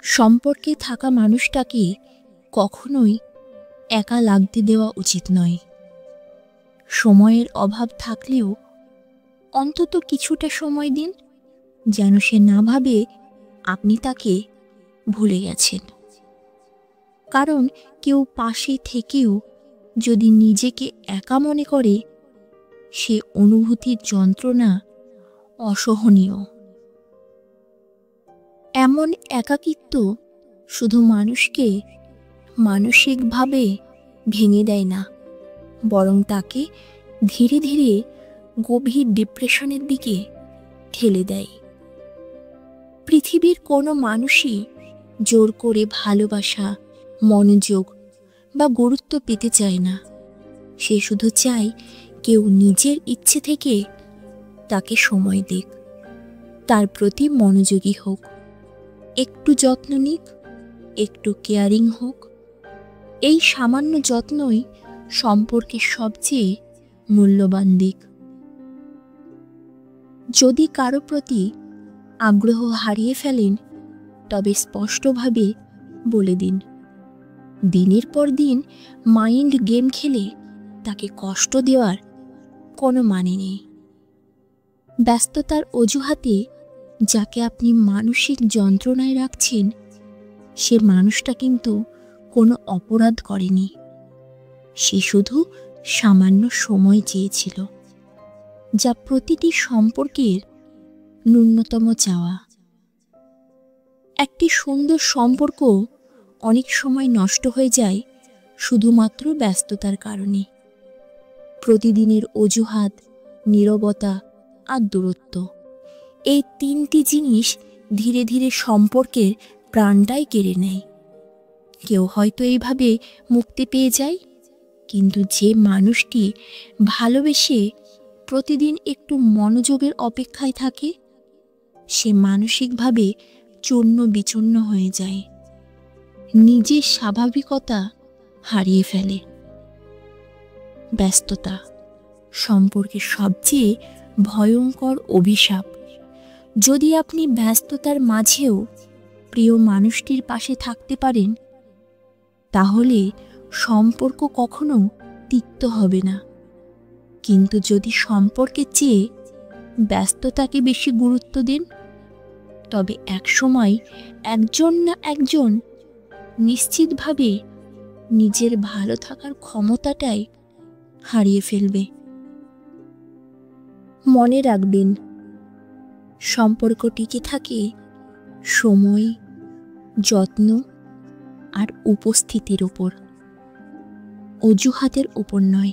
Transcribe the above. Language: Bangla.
সম্পর্কে থাকা মানুষটাকে কখনোই একা লাগতে দেওয়া উচিত নয়। সময়ের অভাব থাকলেও অন্তত কিছুটা সময় দিন, যেন সে না ভাবে আপনি তাকে ভুলে গেছেন। কারণ কেউ পাশে থেকেও যদি নিজেকে একা মনে করে, সে অনুভূতির যন্ত্রণা অসহনীয়। এমন একাকিত্ব শুধু মানুষকে মানসিকভাবে ভেঙে দেয় না, বরং তাকে ধীরে ধীরে গভীর ডিপ্রেশনের দিকে ঠেলে দেয়। পৃথিবীর কোনো মানুষই জোর করে ভালোবাসা, মনোযোগ বা গুরুত্ব পেতে চায় না। সে শুধু চায় কেউ নিজের ইচ্ছে থেকে তাকে সময় দিক, তার প্রতি মনোযোগী হোক, একটু যত্ন নিক, একটু কেয়ারিং হোক। এই সামান্য যত্নই সম্পর্কের সবচেয়ে মূল্যবান দিক। যদি কারো প্রতি আগ্রহ হারিয়ে ফেলেন, তবে স্পষ্টভাবে বলে দিন। দিনের পর দিন মাইন্ড গেম খেলে তাকে কষ্ট দেওয়ার কোনো মানে নেই। ব্যস্ততার অজুহাতে যাকে আপনি মানসিক যন্ত্রণায় রাখছেন, সে মানুষটা কিন্তু কোনো অপরাধ করেনি। সে শুধু সামান্য সময় চেয়েছিল, যা প্রতিটি সম্পর্কের ন্যূনতম চাওয়া। একটি সুন্দর সম্পর্ক অনেক সময় নষ্ট হয়ে যায় শুধুমাত্র ব্যস্ততার কারণে। প্রতিদিনের অজুহাত, নীরবতা আর দূরত্ব, এই তিনটি জিনিস ধীরে ধীরে সম্পর্কের প্রাণটাই কেড়ে নেয়। কেউ হয়তো এইভাবে মুক্তি পেয়ে যায়, কিন্তু যে মানুষটি ভালোবেসে প্রতিদিন একটু মনোযোগের অপেক্ষায় থাকে, সে মানসিকভাবে চূর্ণ বিচূর্ণ হয়ে যায়, নিজের স্বাভাবিকতা হারিয়ে ফেলে। ব্যস্ততা সম্পর্কের সবচেয়ে ভয়ঙ্কর অভিশাপ। যদি আপনি ব্যস্ততার মাঝেও প্রিয় মানুষটির পাশে থাকতে পারেন, তাহলে সম্পর্ক কখনো তিক্ত হবে না। কিন্তু যদি সম্পর্কের চেয়ে ব্যস্ততাকে বেশি গুরুত্ব দেন, তবে একসময় একজন না একজন নিশ্চিতভাবে নিজের ভালো থাকার ক্ষমতাটাই হারিয়ে ফেলবে। মনে রাখবেন, সম্পর্ক টিকে থাকে সময়, যত্ন আর উপস্থিতির উপর, অজুহাতের উপর নয়।